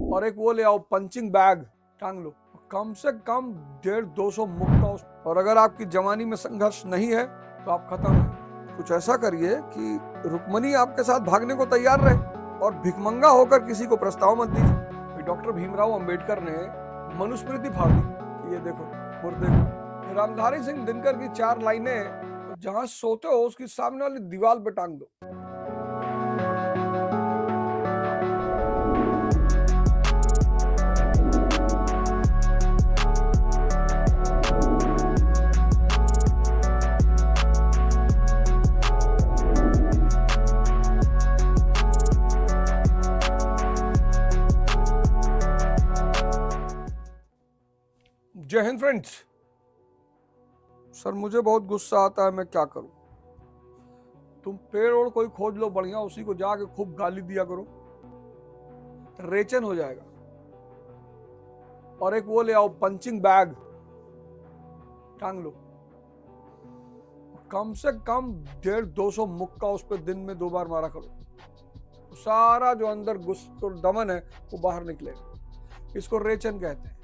और एक वो ले आओ पंचिंग बैग, टांग लो। कम से कम 150-200 मुक्का। और अगर आपकी जवानी में संघर्ष नहीं है तो आप खत्म हैं। कुछ ऐसा करिए कि रुक्मणी आपके साथ भागने को तैयार रहे और भिखमंगा होकर किसी को प्रस्ताव मत दीजिए। डॉक्टर भीमराव अंबेडकर ने मनुस्मृति फाड़ दी। ये देखो मुर्दे को। रामधारी सिंह दिनकर की 4 लाइनें, जहां सोते हो उसकी सामने वाली दीवार पे टांग दो। जय हिंद फ्रेंड्स। सर मुझे बहुत गुस्सा आता है, मैं क्या करूं? तुम पेड़ और कोई खोज लो बढ़िया, उसी को जाके खूब गाली दिया करो, रेचन हो जाएगा। और एक वो ले आओ पंचिंग बैग, टांग लो। कम से कम 150-200 मुक्का उस पर दिन में 2 बार मारा करो। सारा जो अंदर गुस्सा दमन है वो बाहर निकलेगा। इसको रेचन कहते हैं।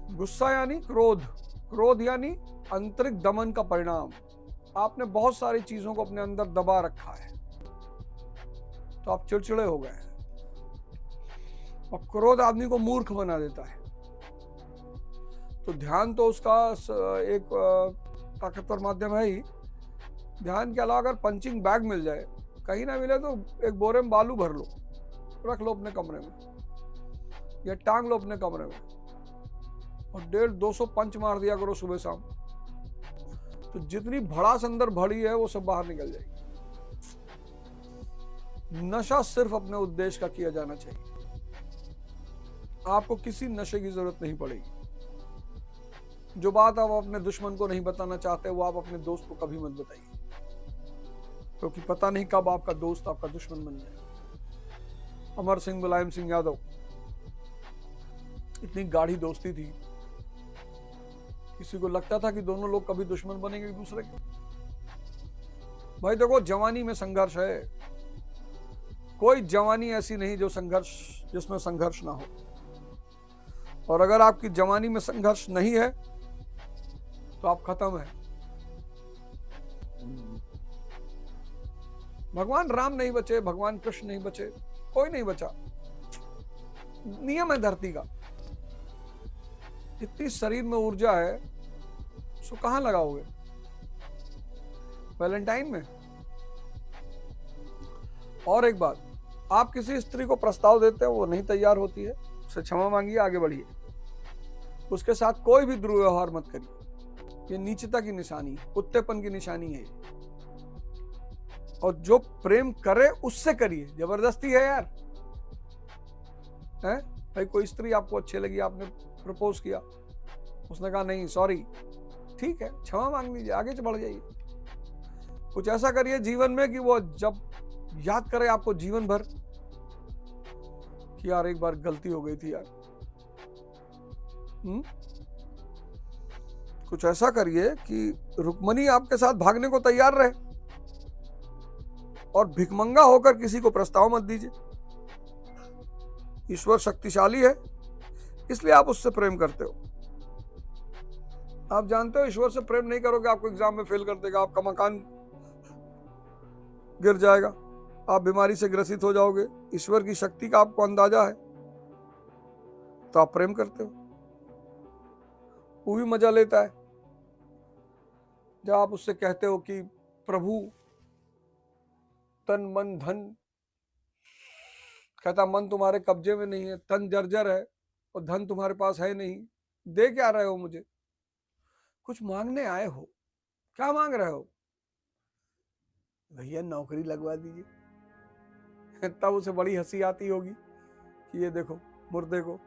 गुस्सा यानी क्रोध, क्रोध यानी आंतरिक दमन का परिणाम। आपने बहुत सारी चीजों को अपने अंदर दबा रखा है तो आप चिड़चिड़े हो गए हैं। और क्रोध आदमी को मूर्ख बना देता है। तो ध्यान तो उसका एक ताकतवर माध्यम है ही। ध्यान के अलावा अगर पंचिंग बैग मिल जाए, कहीं ना मिले तो एक बोरे में बालू भर लो, रख लो अपने कमरे में या टांग लो अपने कमरे में और 150-200 पंच मार दिया करो सुबह शाम। तो जितनी भड़ास अंदर भरी है वो सब बाहर निकल जाएगी। नशा सिर्फ अपने उद्देश्य का किया जाना चाहिए। आपको किसी नशे की जरूरत नहीं पड़ेगी। जो बात आप अपने दुश्मन को नहीं बताना चाहते वो आप अपने दोस्त को कभी मत बताइए, क्योंकि पता नहीं कब आपका दोस्त आपका दुश्मन बन जाए। अमर सिंह मुलायम सिंह यादव, इतनी गाढ़ी दोस्ती थी, किसी को लगता था कि दोनों लोग कभी दुश्मन बनेंगे एक दूसरे के? भाई देखो, जवानी में संघर्ष है। कोई जवानी ऐसी नहीं जिसमें संघर्ष ना हो। और अगर आपकी जवानी में संघर्ष नहीं है तो आप खत्म है। भगवान राम नहीं बचे, भगवान कृष्ण नहीं बचे, कोई नहीं बचा। नियम है धरती का। इतनी शरीर में ऊर्जा है, उसको कहां लगाओगे? वैलेंटाइन में? और एक बात, आप किसी स्त्री को प्रस्ताव देते हो, वो नहीं तैयार होती है, उससे क्षमा मांगिए, आगे बढ़िए। उसके साथ कोई भी दुर्व्यवहार मत करिए। ये नीचता की निशानी है, कुत्तेपन की निशानी है। और जो प्रेम करे उससे करिए, जबरदस्ती है यार। है भाई, कोई स्त्री आपको अच्छी लगी, आपने प्रपोज किया, उसने कहा नहीं सॉरी, ठीक है, क्षमा मांग लीजिए, आगे बढ़ जाइए। कुछ ऐसा करिए जीवन में कि वो जब याद करे आपको जीवन भर कि यार एक बार गलती हो गई थी यार। कुछ ऐसा करिए कि रुक्मणी आपके साथ भागने को तैयार रहे और भिखमंगा होकर किसी को प्रस्ताव मत दीजिए। ईश्वर शक्तिशाली है, इसलिए आप उससे प्रेम करते हो। आप जानते हो ईश्वर से प्रेम नहीं करोगे आपको एग्जाम में फेल कर देगा, आपका मकान गिर जाएगा, आप बीमारी से ग्रसित हो जाओगे। ईश्वर की शक्ति का आपको अंदाजा है तो आप प्रेम करते हो। वो भी मजा लेता है जब आप उससे कहते हो कि प्रभु तन मन धन, कहता मन तुम्हारे कब्जे में नहीं है, तन जर्जर है और धन तुम्हारे पास है नहीं, दे क्या रहे हो मुझे? कुछ मांगने आए हो, क्या मांग रहे हो? भैया नौकरी लगवा दीजिए। तब उसे बड़ी हंसी आती होगी कि ये देखो मुर्दे को।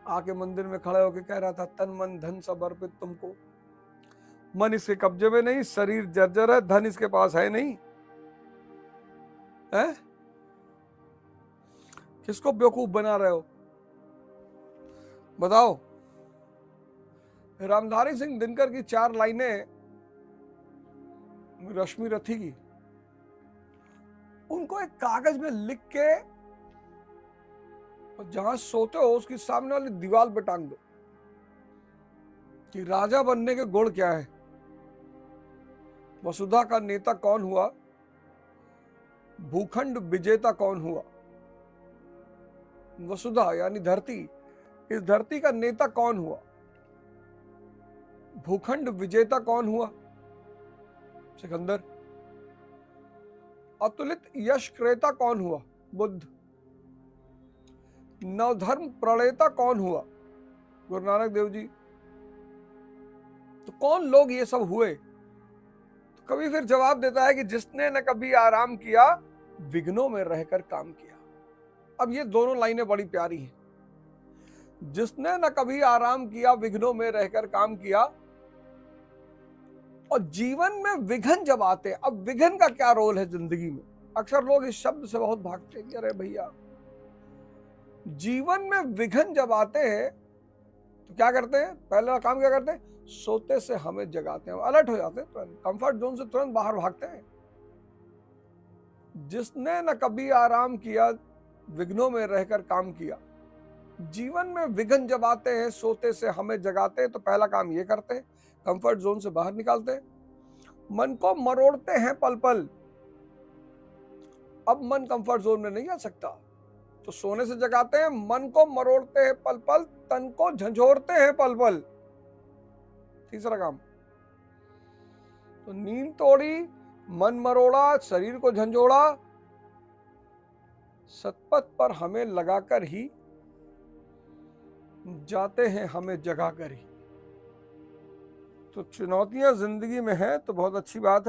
आके मंदिर में खड़े होके कह रहा था तन मन धन सब अर्पित तुमको, मन इसके कब्जे में नहीं, शरीर जर्जर है, धन इसके पास है नहीं। है? किसको बेवकूफ बना रहे हो बताओ? रामधारी सिंह दिनकर की 4 लाइनें रश्मि रथी की, उनको एक कागज में लिख के और जहां सोते हो उसकी सामने वाली दीवार पे टांग दो कि राजा बनने के गुण क्या है। वसुधा का नेता कौन हुआ, भूखंड विजेता कौन हुआ। वसुधा यानी धरती, इस धरती का नेता कौन हुआ, भूखंड विजेता कौन हुआ, सिकंदर। अतुलित यश क्रेता कौन हुआ, बुद्ध। नवधर्म प्रणेता कौन हुआ, गुरु नानक देव जी। तो कौन लोग ये सब हुए। तो कवि फिर जवाब देता है कि जिसने न कभी आराम किया, विघ्नों में रहकर काम किया। अब ये दोनों लाइनें बड़ी प्यारी हैं। जिसने न कभी आराम किया, विघ्नों में रहकर काम किया। और जीवन में विघ्न जब आते, अब विघ्न का क्या रोल है जिंदगी में। अक्सर लोग इस शब्द से बहुत भागते हैं, अरे भैया जीवन में विघ्न जब आते हैं तो क्या करते हैं, पहला काम क्या करते हैं, सोते से हमें जगाते हैं, अलर्ट हो जाते हैं, तुरंत कंफर्ट जोन से तुरंत बाहर भागते हैं। जिसने न कभी आराम किया, विघ्नों में रहकर काम किया। जीवन में विघ्न जब आते हैं, सोते से हमें जगाते हैं, तो पहला काम ये करते हैं, कंफर्ट जोन से बाहर निकालते हैं। मन को मरोड़ते हैं पल पल। अब मन कंफर्ट जोन में नहीं आ सकता, तो सोने से जगाते हैं, मन को मरोड़ते हैं पल पल, तन को झंझोरते हैं पल पल। तीसरा काम, तो नींद तोड़ी, मन मरोड़ा, शरीर को झंझोड़ा, सतपथ पर हमें लगाकर ही जाते हैं, हमें जगाकर ही। तो चुनौतियां जिंदगी में है तो बहुत अच्छी बात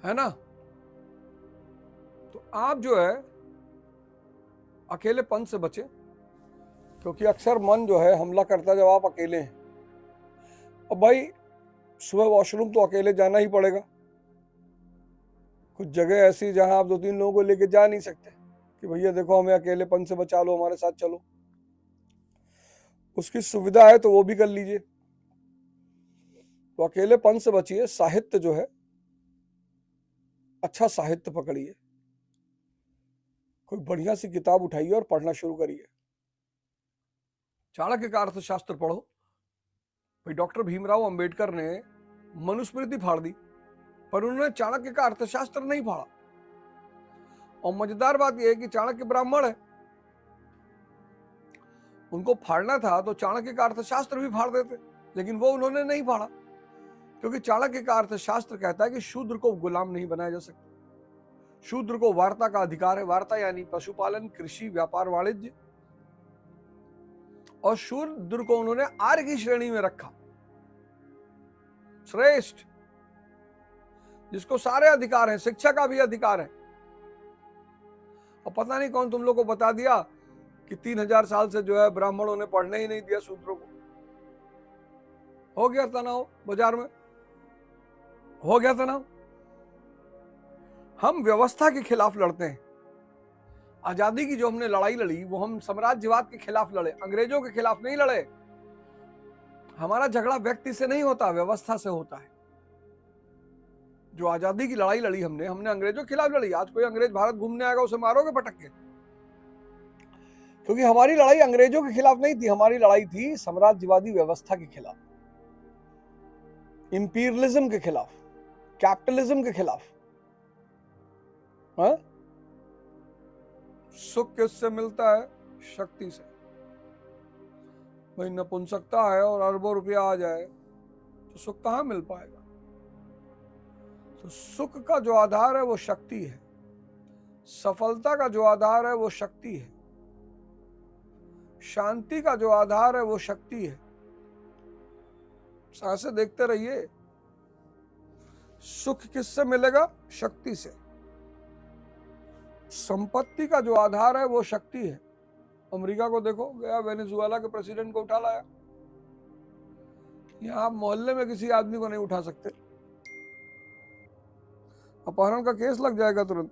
है ना। तो आप जो है अकेलेपन से बचे, क्योंकि अक्सर मन जो है हमला करता है जब आप अकेले हैं। अब भाई सुबह वॉशरूम तो अकेले जाना ही पड़ेगा। कुछ जगह ऐसी जहां आप 2-3 लोगों को लेके जा नहीं सकते कि भैया देखो हमें अकेलेपन से बचा लो, हमारे साथ चलो। उसकी सुविधा है तो वो भी कर लीजिए। तो अकेलेपन से बचिए। साहित्य जो है, अच्छा साहित्य पकड़िए, कोई बढ़िया सी किताब उठाइए और पढ़ना शुरू करिए। चाणक्य का अर्थशास्त्र पढ़ो। भाई डॉक्टर भीमराव अंबेडकर ने मनुस्मृति फाड़ दी, पर उन्होंने चाणक्य का अर्थशास्त्र नहीं फाड़ा। और मजेदार बात यह है कि चाणक्य ब्राह्मण है, उनको फाड़ना था तो चाणक्य का अर्थशास्त्र भी फाड़ देते, लेकिन वो उन्होंने नहीं फाड़ा, क्योंकि चाणक्य का अर्थशास्त्र कहता है कि शूद्र को गुलाम नहीं बनाया जा सकता। शूद्र को वार्ता का अधिकार है। वार्ता यानी पशुपालन, कृषि, व्यापार, वाणिज्य। और शूद्र को उन्होंने आर्य की श्रेणी में रखा, श्रेष्ठ, जिसको सारे अधिकार हैं, शिक्षा का भी अधिकार है। और पता नहीं कौन तुम लोग को बता दिया कि 3000 साल से जो है ब्राह्मणों ने पढ़ने ही नहीं दिया शूद्रों को। हो गया तनाव बाजार में, हो गया तनाव। हम व्यवस्था के खिलाफ लड़ते हैं। आजादी की जो हमने लड़ाई लड़ी वो हम साम्राज्यवाद के खिलाफ लड़े, अंग्रेजों के खिलाफ नहीं लड़े। हमारा झगड़ा व्यक्ति से नहीं होता, व्यवस्था से होता है। जो आजादी की लड़ाई लड़ी हमने अंग्रेजों के खिलाफ लड़ी। आज कोई अंग्रेज भारत घूमने आएगा, उसे मारोगे पटक के, क्योंकि हमारी लड़ाई अंग्रेजों के खिलाफ नहीं थी, हमारी लड़ाई थी साम्राज्यवादी व्यवस्था के खिलाफ, इंपीरियलिज्म के खिलाफ, कैपिटलिज्म के खिलाफ। हाँ? सुख किससे मिलता है? शक्ति से। भाई नपुंसकता है और अरबों रुपया आ जाए तो सुख कहां मिल पाएगा। तो सुख का जो आधार है वो शक्ति है, सफलता का जो आधार है वो शक्ति है, शांति का जो आधार है वो शक्ति है। सांसें देखते रहिए। सुख किससे मिलेगा? शक्ति से। संपत्ति का जो आधार है वो शक्ति है। अमेरिका को देखो, गया वेनेजुएला के प्रेसिडेंट को उठा लाया। यहां आप मोहल्ले में किसी आदमी को नहीं उठा सकते, अपहरण का केस लग जाएगा तुरंत।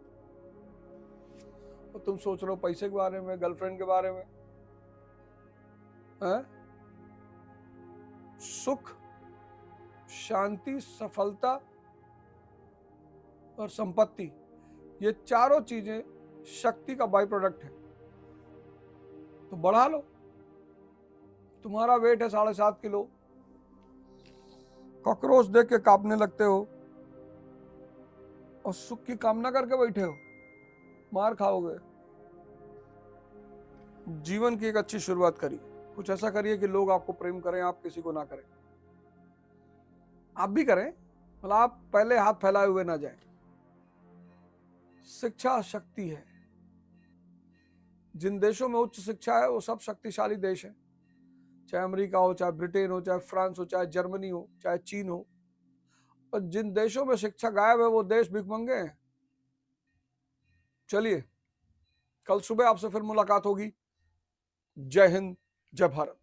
और तुम सोच रहे हो पैसे के बारे में, गर्लफ्रेंड के बारे में। है? सुख, शांति, सफलता और संपत्ति, ये चारों चीजें शक्ति का बाई प्रोडक्ट है, तो बढ़ा लो। तुम्हारा वेट है 7.5 किलो, कॉकरोच देख के कांपने लगते हो और सुख की कामना करके बैठे हो, मार खाओगे। जीवन की एक अच्छी शुरुआत करिए, कुछ ऐसा करिए कि लोग आपको प्रेम करें, आप किसी को ना करें। आप भी करें, मतलब आप पहले हाथ फैलाए हुए ना जाएं। शिक्षा शक्ति है। जिन देशों में उच्च शिक्षा है वो सब शक्तिशाली देश है, चाहे अमेरिका हो, चाहे ब्रिटेन हो, चाहे फ्रांस हो, चाहे जर्मनी हो, चाहे चीन हो। और जिन देशों में शिक्षा गायब है वो देश भिखमंगे हैं। चलिए, कल सुबह आपसे फिर मुलाकात होगी। जय हिंद, जय भारत।